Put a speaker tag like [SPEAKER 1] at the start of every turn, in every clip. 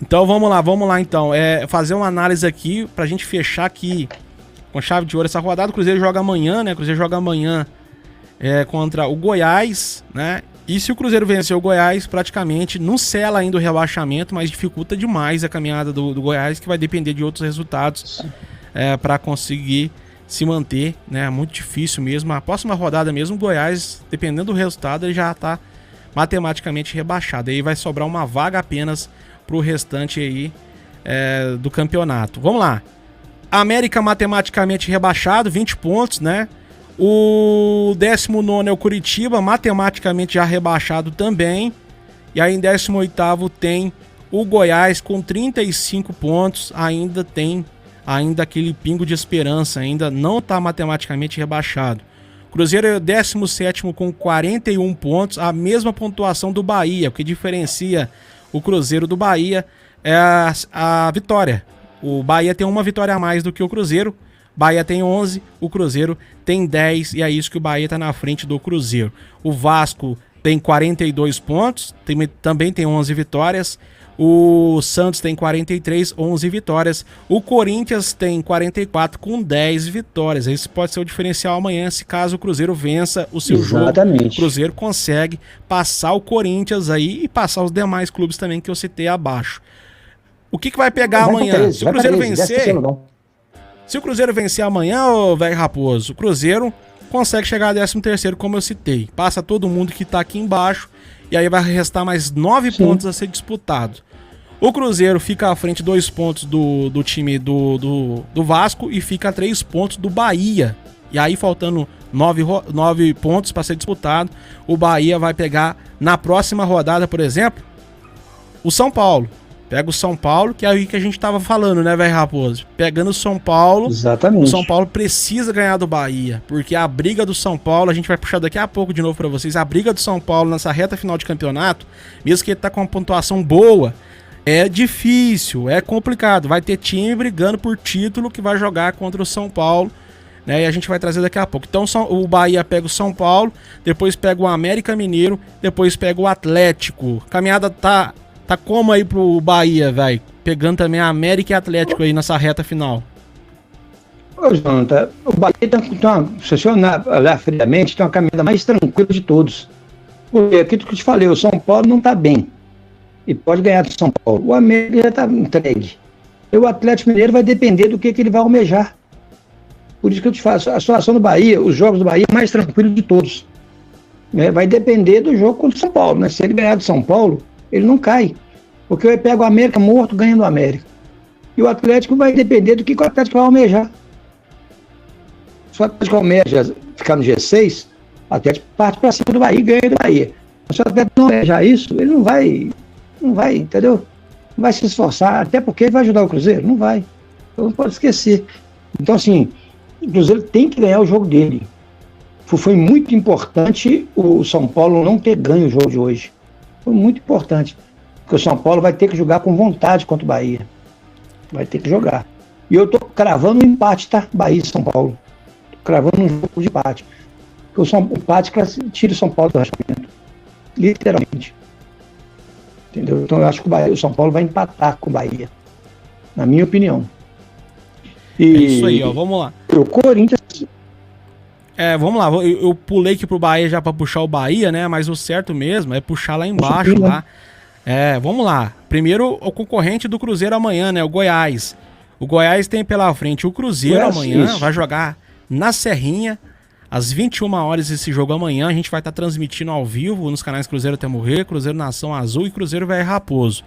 [SPEAKER 1] Então vamos lá então. Fazer uma análise aqui pra gente fechar aqui com chave de ouro essa rodada. O Cruzeiro joga amanhã, né? O Cruzeiro joga amanhã contra o Goiás, né? E se o Cruzeiro vencer o Goiás, praticamente não sela ainda o rebaixamento, mas dificulta demais a caminhada do Goiás, que vai depender de outros resultados para conseguir se manter, né? Muito difícil mesmo. A próxima rodada mesmo, o Goiás, dependendo do resultado, ele já está matematicamente rebaixado. Aí vai sobrar uma vaga apenas para o restante aí do campeonato. Vamos lá. América matematicamente rebaixado, 20 pontos, né? O 19º é o Curitiba, matematicamente já rebaixado também. E aí em 18º tem o Goiás com 35 pontos, ainda tem aquele pingo de esperança, ainda não está matematicamente rebaixado. Cruzeiro é o 17º com 41 pontos, a mesma pontuação do Bahia. O que diferencia o Cruzeiro do Bahia é a vitória. O Bahia tem uma vitória a mais do que o Cruzeiro. Bahia tem 11, o Cruzeiro tem 10, e é isso que o Bahia está na frente do Cruzeiro. O Vasco tem 42 pontos, também tem 11 vitórias. O Santos tem 43, 11 vitórias. O Corinthians tem 44 com 10 vitórias. Esse pode ser o diferencial amanhã, se caso o Cruzeiro vença o seu jogo. O Cruzeiro consegue passar o Corinthians aí e passar os demais clubes também que eu citei abaixo. O que vai pegar amanhã? Se o Cruzeiro vencer... Se o Cruzeiro vencer amanhã, ô velho Raposo, o Cruzeiro consegue chegar a 13º, como eu citei. Passa todo mundo que tá aqui embaixo e aí vai restar mais 9 pontos a ser disputado. O Cruzeiro fica à frente 2 pontos do time do Vasco e fica a 3 pontos do Bahia. E aí, faltando 9 pontos para ser disputado, o Bahia vai pegar na próxima rodada, por exemplo, o São Paulo. Pega o São Paulo, que é aí que a gente tava falando, né, velho Raposo? Pegando o São Paulo,
[SPEAKER 2] exatamente.
[SPEAKER 1] O São Paulo precisa ganhar do Bahia, porque a briga do São Paulo, a gente vai puxar daqui a pouco de novo pra vocês, a briga do São Paulo nessa reta final de campeonato, mesmo que ele tá com uma pontuação boa, é difícil, é complicado. Vai ter time brigando por título que vai jogar contra o São Paulo, né, e a gente vai trazer daqui a pouco. Então o Bahia pega o São Paulo, depois pega o América Mineiro, depois pega o Atlético. A caminhada tá como aí pro Bahia, velho? Pegando também a América e Atlético aí nessa reta final.
[SPEAKER 2] Ô, Jonathan, o Bahia se você olhar friamente, tem uma caminhada mais tranquila de todos. Porque aquilo que eu te falei, o São Paulo não tá bem. E pode ganhar do São Paulo. O América já tá entregue. E o Atlético Mineiro vai depender do que ele vai almejar. Por isso que eu te faço, a situação do Bahia, os jogos do Bahia é mais tranquilo de todos. Vai depender do jogo contra o São Paulo, né? Se ele ganhar do São Paulo, ele não cai, porque eu pego o América morto, ganha do América. E o Atlético vai depender do que o Atlético vai almejar. Se o Atlético almeja ficar no G6, o Atlético parte para cima do Bahia e ganha do Bahia. Mas se o Atlético não almejar isso, ele não vai, entendeu? Não vai se esforçar, até porque ele vai ajudar o Cruzeiro, não vai. Então não pode esquecer. Então assim, o Cruzeiro tem que ganhar o jogo dele. Foi muito importante o São Paulo não ter ganho o jogo de hoje. Foi muito importante, porque o São Paulo vai ter que jogar com vontade contra o Bahia. Vai ter que jogar. E eu tô cravando um empate, tá? Bahia e São Paulo. Tô cravando um jogo de empate. Porque o empate tira o São Paulo do rebaixamento. Literalmente. Entendeu? Então eu acho que o São Paulo vai empatar com o Bahia. Na minha opinião.
[SPEAKER 1] É isso aí, ó. Vamos lá.
[SPEAKER 2] O Corinthians...
[SPEAKER 1] vamos lá, eu pulei aqui pro Bahia já pra puxar o Bahia, né, mas o certo mesmo é puxar lá embaixo, lá. Vamos lá, primeiro o concorrente do Cruzeiro amanhã, né, o Goiás. O Goiás tem pela frente o Cruzeiro amanhã, vai jogar na Serrinha, às 21 horas esse jogo amanhã, a gente vai estar transmitindo ao vivo nos canais Cruzeiro Até Morrer, Cruzeiro Nação Azul e Cruzeiro Velho Raposo,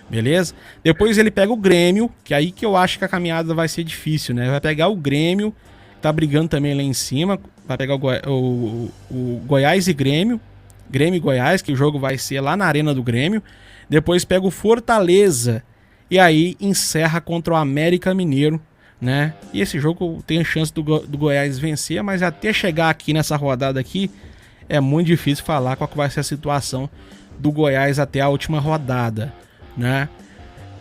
[SPEAKER 1] beleza? Depois ele pega o Grêmio, que é aí que eu acho que a caminhada vai ser difícil, né, vai pegar o Grêmio, tá brigando também lá em cima, vai pegar o Goiás e Grêmio e Goiás, que o jogo vai ser lá na Arena do Grêmio, depois pega o Fortaleza, e aí encerra contra o América Mineiro, né, e esse jogo tem a chance do Goiás vencer, mas até chegar aqui nessa rodada aqui, é muito difícil falar qual que vai ser a situação do Goiás até a última rodada, né.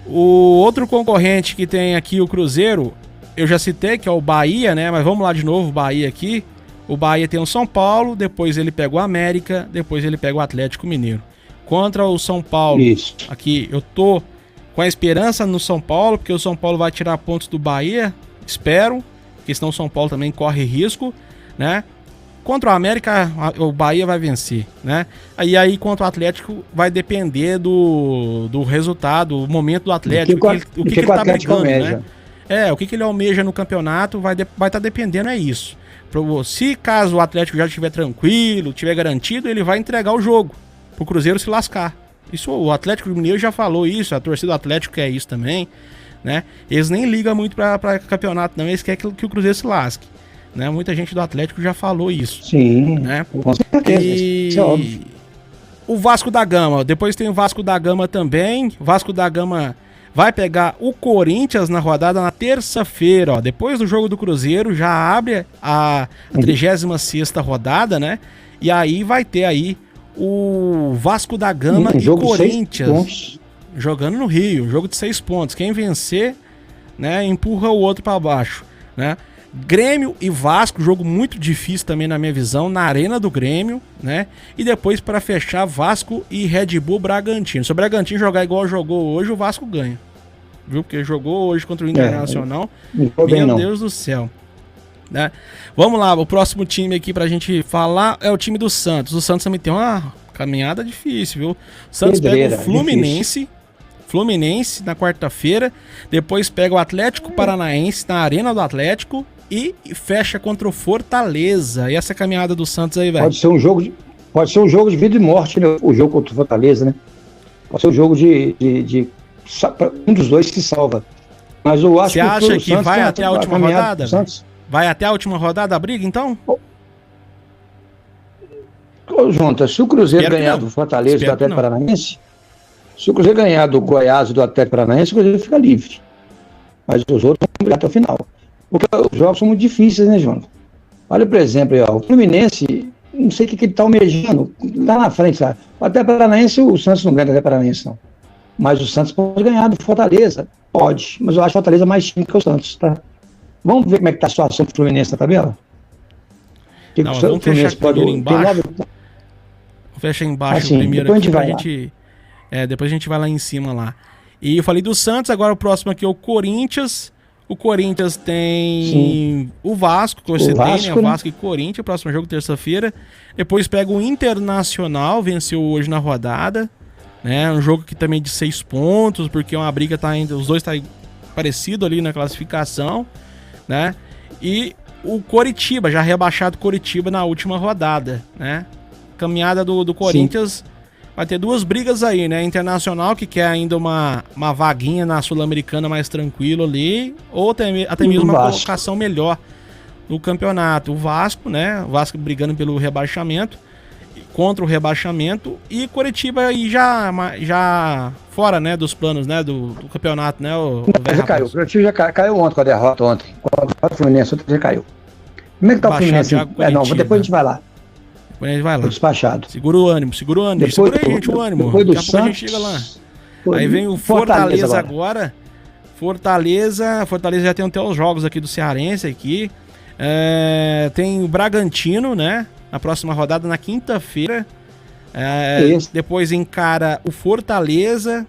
[SPEAKER 1] O outro concorrente que tem aqui o Cruzeiro, eu já citei, que é o Bahia, né? Mas vamos lá de novo, o Bahia aqui. O Bahia tem o São Paulo, depois ele pega o América, depois ele pega o Atlético Mineiro. Contra o São Paulo, aqui eu tô com a esperança no São Paulo, porque o São Paulo vai tirar pontos do Bahia, espero, porque senão o São Paulo também corre risco, né? Contra o América, o Bahia vai vencer, né? Aí contra o Atlético vai depender do resultado, o momento do Atlético, o que ele tá brigando, né? O que ele almeja no campeonato vai estar dependendo, é isso. Se caso o Atlético já estiver tranquilo, estiver garantido, ele vai entregar o jogo pro Cruzeiro se lascar. Isso, o Atlético Mineiro já falou isso, a torcida do Atlético quer isso também, né? Eles nem ligam muito para campeonato, não, eles querem que o Cruzeiro se lasque, né? Muita gente do Atlético já falou isso.
[SPEAKER 2] Sim,
[SPEAKER 1] né?
[SPEAKER 2] Com certeza, isso é óbvio.
[SPEAKER 1] O Vasco da Gama, depois tem o Vasco da Gama também. O Vasco da Gama vai pegar o Corinthians na rodada na terça-feira, ó. Depois do jogo do Cruzeiro, já abre a 36ª rodada, né? E aí vai ter aí o Vasco da Gama e Corinthians jogando no Rio, jogo de 6 pontos. Quem vencer, né, empurra o outro para baixo, né? Grêmio e Vasco, jogo muito difícil também na minha visão, na Arena do Grêmio, né? E depois para fechar, Vasco e Red Bull Bragantino. Se o Bragantino jogar igual jogou hoje, o Vasco ganha. Viu? Porque jogou hoje contra o Internacional. Meu Deus do céu. Né? Vamos lá, o próximo time aqui pra gente falar é o time do Santos. O Santos também tem uma caminhada difícil, viu? O Santos pega o Fluminense na quarta-feira, depois pega o Atlético Paranaense na Arena do Atlético e fecha contra o Fortaleza. E essa caminhada do Santos aí, velho?
[SPEAKER 2] Pode ser um jogo de vida e morte, né? O jogo contra o Fortaleza, né? Pode ser um jogo de um dos dois se salva. Mas eu acho
[SPEAKER 1] que o Santos... Você acha que vai até a última rodada? Vai até a última rodada a briga, então?
[SPEAKER 2] Ô, Jontas, se o Cruzeiro ganhar do Fortaleza e do Atlético Paranaense, se o Cruzeiro ganhar do Goiás e do Atlético Paranaense, o Cruzeiro fica livre. Mas os outros vão brigar até o final. Porque os jogos são muito difíceis, né, Jontas? Olha, por exemplo, aí, ó, o Fluminense, não sei o que ele tá almejando, tá na frente, sabe? O Atlético Paranaense, o Santos não ganha do Atlético Paranaense, não. Mas o Santos pode ganhar do Fortaleza, pode. Mas eu acho o Fortaleza mais time que o Santos, tá? Vamos ver como é que tá a situação do Fluminense na tabela?
[SPEAKER 1] Não, vamos fechar primeiro embaixo. Fecha embaixo o primeiro aqui pra gente... depois a gente vai lá em cima lá. E eu falei do Santos, agora o próximo aqui é o Corinthians. O Corinthians tem o Vasco, que você tem, né? O Vasco e Corinthians, o próximo jogo terça-feira. Depois pega o Internacional, venceu hoje na rodada. Né? Um jogo que também de 6 pontos, porque uma briga tá ainda, os dois tá parecido ali na classificação, né? E o Coritiba, já rebaixado Coritiba na última rodada, né? Caminhada do Corinthians vai ter 2 brigas aí, né? Internacional, que quer ainda uma vaguinha na Sul-Americana mais tranquilo ali, ou até mesmo uma colocação melhor no campeonato. O Vasco, né? O Vasco brigando pelo rebaixamento, contra o rebaixamento, e Coritiba aí já fora, né, dos planos, né, do campeonato, né?
[SPEAKER 2] Já caiu, o Coritiba já caiu ontem com a derrota ontem. O Fluminense já caiu. Como é que tá o Fluminense? Não, depois a gente vai lá.
[SPEAKER 1] Depois a gente vai lá.
[SPEAKER 2] Despachado.
[SPEAKER 1] Segura o ânimo. Depois, segura aí, gente, o ânimo.
[SPEAKER 2] Depois do
[SPEAKER 1] Daqui a pouco a gente chega lá. Aí vem o Fortaleza agora. Fortaleza já tem até os jogos aqui do Cearense aqui. Tem o Bragantino, né? Na próxima rodada, na quinta-feira. Depois encara o Fortaleza.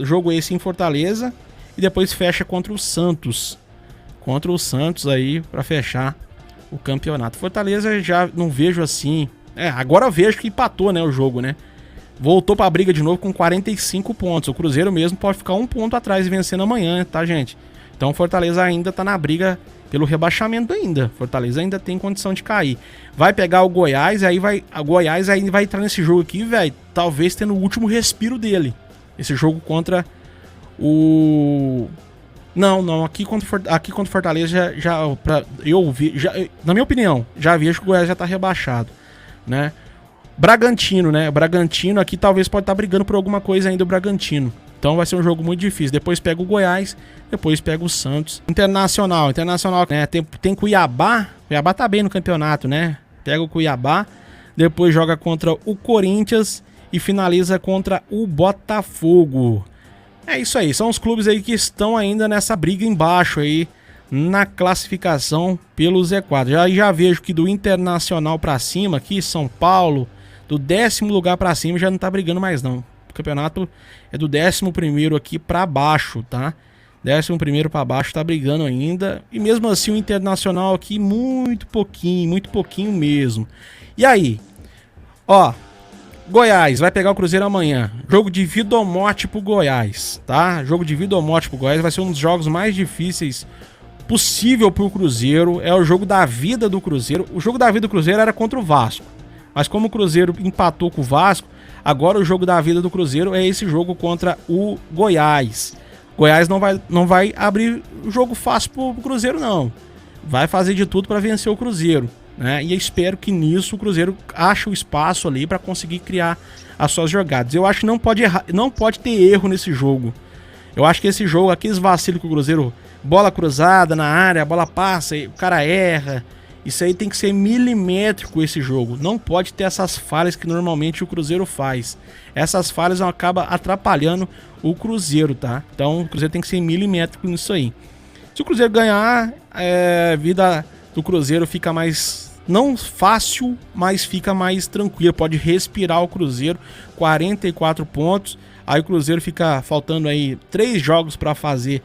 [SPEAKER 1] Jogo esse em Fortaleza. E depois fecha contra o Santos. Contra o Santos aí, pra fechar o campeonato. Fortaleza já não vejo assim. Agora eu vejo que empatou, né, o jogo, né? Voltou pra briga de novo com 45 pontos. O Cruzeiro mesmo pode ficar 1 ponto atrás e vencendo amanhã, tá, gente? Então o Fortaleza ainda tá na briga pelo rebaixamento ainda. Fortaleza ainda tem condição de cair. Vai pegar o Goiás, a Goiás aí vai entrar nesse jogo aqui, velho, talvez tendo o último respiro dele. Esse jogo contra o... Não, aqui contra o Fortaleza na minha opinião, já vejo que o Goiás já tá rebaixado, né? Bragantino, né? Bragantino aqui talvez pode estar brigando por alguma coisa ainda, o Bragantino. Então vai ser um jogo muito difícil. Depois pega o Goiás, depois pega o Santos. Internacional, né? Tem Cuiabá. Cuiabá tá bem no campeonato, né? Pega o Cuiabá, depois joga contra o Corinthians e finaliza contra o Botafogo. É isso aí, são os clubes aí que estão ainda nessa briga embaixo aí na classificação pelo Z4. Já vejo que do Internacional pra cima aqui, São Paulo, do 10º lugar pra cima já não tá brigando mais não. O campeonato é do 11º aqui para baixo, tá? 11º para baixo, tá brigando ainda. E mesmo assim o Internacional aqui muito pouquinho mesmo. E aí? Ó, Goiás vai pegar o Cruzeiro amanhã. Jogo de vida ou morte pro Goiás, tá? Jogo de vida ou morte pro Goiás vai ser um dos jogos mais difíceis possível pro Cruzeiro. É o jogo da vida do Cruzeiro. O jogo da vida do Cruzeiro era contra o Vasco. Mas como o Cruzeiro empatou com o Vasco, agora o jogo da vida do Cruzeiro é esse jogo contra o Goiás. Goiás não vai abrir o jogo fácil pro Cruzeiro, não. Vai fazer de tudo para vencer o Cruzeiro, né? E eu espero que nisso o Cruzeiro ache o espaço ali para conseguir criar as suas jogadas. Eu acho que não pode ter erro nesse jogo. Eu acho que esse jogo, aqueles vacilos que o Cruzeiro, bola cruzada na área, a bola passa, o cara erra. Isso aí tem que ser milimétrico esse jogo. Não pode ter essas falhas que normalmente o Cruzeiro faz. Essas falhas acabam atrapalhando o Cruzeiro, tá? Então o Cruzeiro tem que ser milimétrico nisso aí. Se o Cruzeiro ganhar, a vida do Cruzeiro fica mais... não fácil, mas fica mais tranquilo. Pode respirar o Cruzeiro. 44 pontos. Aí o Cruzeiro fica faltando aí 3 jogos para fazer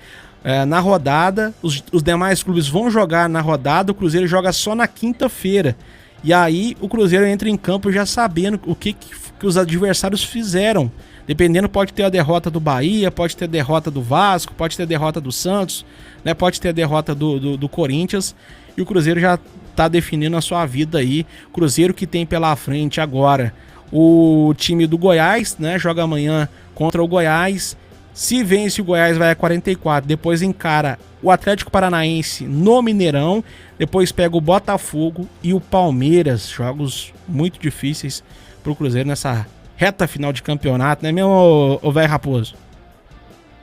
[SPEAKER 1] na rodada. Os demais clubes vão jogar na rodada. O Cruzeiro joga só na quinta-feira. E aí o Cruzeiro entra em campo já sabendo o que os adversários fizeram. Dependendo, pode ter a derrota do Bahia, pode ter a derrota do Vasco, pode ter a derrota do Santos, né? Pode ter a derrota do Corinthians. E o Cruzeiro já tá definindo a sua vida aí. Cruzeiro que tem pela frente agora o time do Goiás, né? Joga amanhã contra o Goiás. Se vence o Goiás, vai a 44. Depois encara o Atlético Paranaense no Mineirão. Depois pega o Botafogo e o Palmeiras. Jogos muito difíceis pro Cruzeiro nessa reta final de campeonato, né mesmo, ô velho Raposo?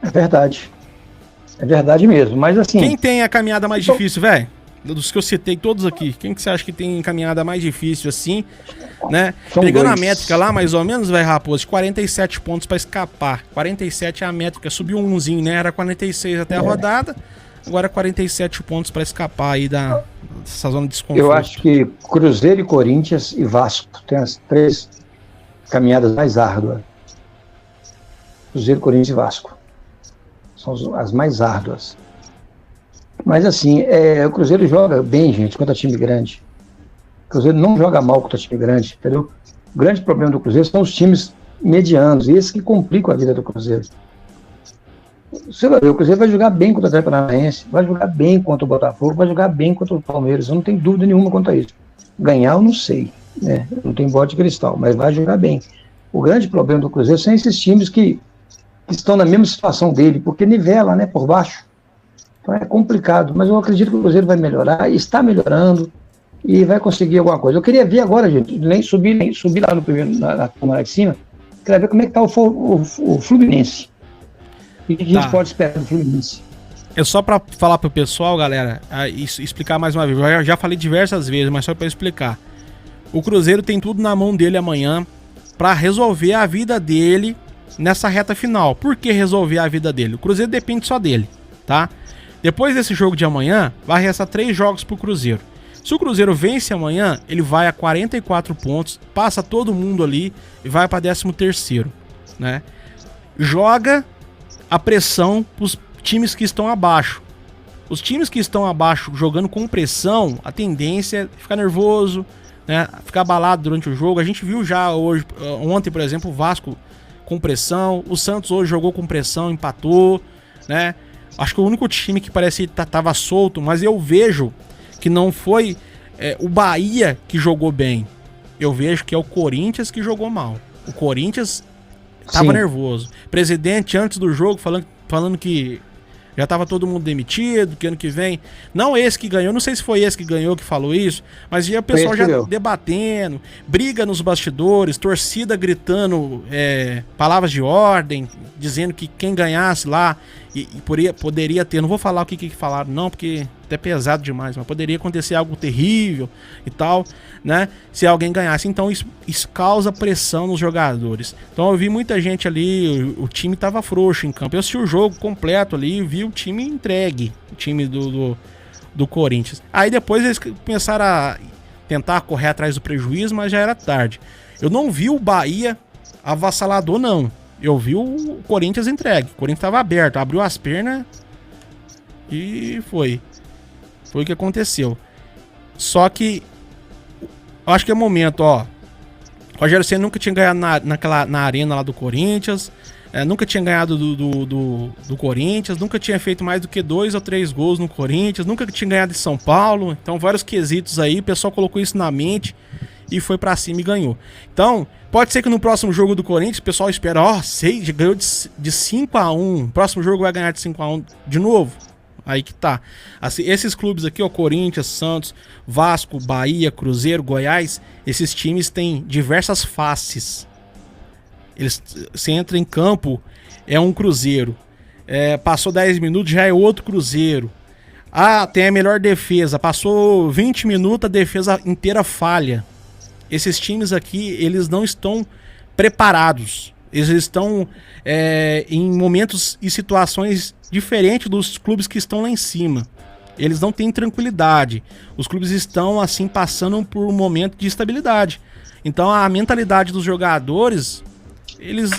[SPEAKER 2] É verdade. É verdade mesmo, mas assim...
[SPEAKER 1] Quem tem a caminhada mais difícil, velho? Dos que eu citei todos aqui, quem que você acha que tem caminhada mais difícil assim, né? Pegando a métrica lá, mais ou menos, velho Raposo, 47 pontos pra escapar. 47 é a métrica, subiu umzinho, né? Era 46 até a rodada, agora 47 pontos pra escapar aí dessa zona de desconforto.
[SPEAKER 2] Eu acho que Cruzeiro e Corinthians e Vasco tem as 3 caminhadas mais árduas. Cruzeiro, Corinthians e Vasco são as mais árduas. Mas assim, o Cruzeiro joga bem, gente, contra time grande. O Cruzeiro não joga mal contra time grande, entendeu? O grande problema do Cruzeiro são os times medianos, e esses que complicam a vida do Cruzeiro. Você vai ver, o Cruzeiro vai jogar bem contra o Atlético Paranaense, vai jogar bem contra o Botafogo, vai jogar bem contra o Palmeiras, eu não tenho dúvida nenhuma quanto a isso. Ganhar eu não sei, né? Eu não tenho bola de cristal, mas vai jogar bem. O grande problema do Cruzeiro são esses times que estão na mesma situação dele, porque nivela, né, por baixo. Então é complicado, mas eu acredito que o Cruzeiro vai melhorar, está melhorando e vai conseguir alguma coisa. Eu queria ver agora, gente, nem subir lá no primeiro, na câmara de cima, queria ver como é que está o Fluminense. O que a gente pode esperar do Fluminense?
[SPEAKER 1] É só para falar pro pessoal, galera, explicar mais uma vez. Eu já falei diversas vezes, mas só para explicar. O Cruzeiro tem tudo na mão dele amanhã para resolver a vida dele nessa reta final. Por que resolver a vida dele? O Cruzeiro depende só dele, tá? Depois desse jogo de amanhã, vai restar 3 jogos pro Cruzeiro. Se o Cruzeiro vence amanhã, ele vai a 44 pontos, passa todo mundo ali e vai para 13º, né? Joga a pressão pros times que estão abaixo. Os times que estão abaixo jogando com pressão, a tendência é ficar nervoso, né? Ficar abalado durante o jogo. A gente viu já ontem, por exemplo, o Vasco com pressão. O Santos hoje jogou com pressão, empatou, né? Acho que o único time que parece que tava solto, mas eu vejo que não foi o Bahia que jogou bem. Eu vejo que é o Corinthians que jogou mal. O Corinthians tava nervoso. Presidente, antes do jogo, falando que já tava todo mundo demitido, que ano que vem... Não esse que ganhou, não sei se foi esse que ganhou que falou isso, mas já o pessoal já debatendo, briga nos bastidores, torcida gritando palavras de ordem, dizendo que quem ganhasse lá e poderia ter... Não vou falar o que falaram não, porque é pesado demais, mas poderia acontecer algo terrível e tal, né? Se alguém ganhasse. Então isso causa pressão nos jogadores. Então eu vi muita gente ali, o time tava frouxo em campo. Eu assisti o jogo completo ali, vi o time entregue, o time do Corinthians. Aí depois eles começaram a tentar correr atrás do prejuízo, mas já era tarde. Eu não vi o Bahia avassalador, não. Eu vi o Corinthians entregue. O Corinthians tava aberto, abriu as pernas e foi. Foi o que aconteceu. Só que eu acho que é o momento, ó. O Rogério Ceni nunca tinha ganhado na arena lá do Corinthians. Nunca tinha ganhado do Corinthians. Nunca tinha feito mais do que 2 ou 3 gols no Corinthians. Nunca tinha ganhado de São Paulo. Então, vários quesitos aí. O pessoal colocou isso na mente e foi pra cima e ganhou. Então, pode ser que no próximo jogo do Corinthians o pessoal espera, ganhou de 5-1. Próximo jogo vai ganhar de 5-1 de novo. Aí que tá. Assim, esses clubes aqui, ó, Corinthians, Santos, Vasco, Bahia, Cruzeiro, Goiás, esses times têm diversas faces. Você entra em campo, é um Cruzeiro. Passou 10 minutos, já é outro Cruzeiro. Tem a melhor defesa. Passou 20 minutos, a defesa inteira falha. Esses times aqui, eles não estão preparados. Eles estão em momentos e situações diferentes dos clubes que estão lá em cima. Eles não têm tranquilidade. Os clubes estão, assim, passando por um momento de instabilidade. Então, a mentalidade dos jogadores, eles,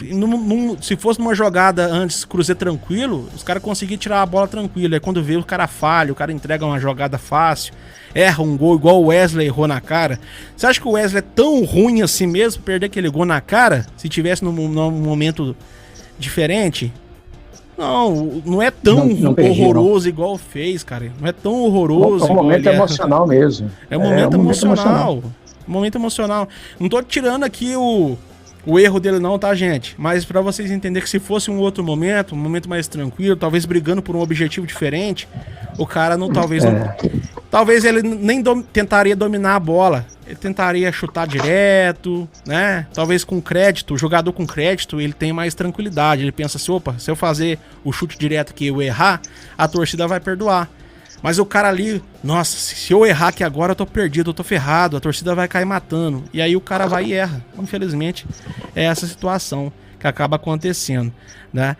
[SPEAKER 1] se fosse numa jogada antes, Cruzeiro tranquilo, os caras conseguiam tirar a bola tranquilo. Aí quando vê, o cara falha, o cara entrega uma jogada fácil, erra um gol, igual o Wesley errou na cara. Você acha que o Wesley é tão ruim assim mesmo, perder aquele gol na cara, se tivesse num momento diferente? Não é tão horroroso igual fez, cara. Não é tão horroroso.
[SPEAKER 2] É um momento emocional mesmo.
[SPEAKER 1] É um momento emocional. Um momento emocional. Não tô tirando aqui o erro dele não, tá, gente? Mas pra vocês entenderem que se fosse um outro momento, um momento mais tranquilo, talvez brigando por um objetivo diferente, o cara talvez ele nem tentaria dominar a bola. Ele tentaria chutar direto, né? Talvez com crédito, o jogador com crédito, ele tem mais tranquilidade. Ele pensa assim, opa, se eu fazer o chute direto que eu errar, a torcida vai perdoar. Mas o cara ali, nossa, se eu errar aqui agora eu tô perdido, eu tô ferrado, a torcida vai cair matando. E aí o cara vai e erra. Infelizmente, é essa situação que acaba acontecendo, né?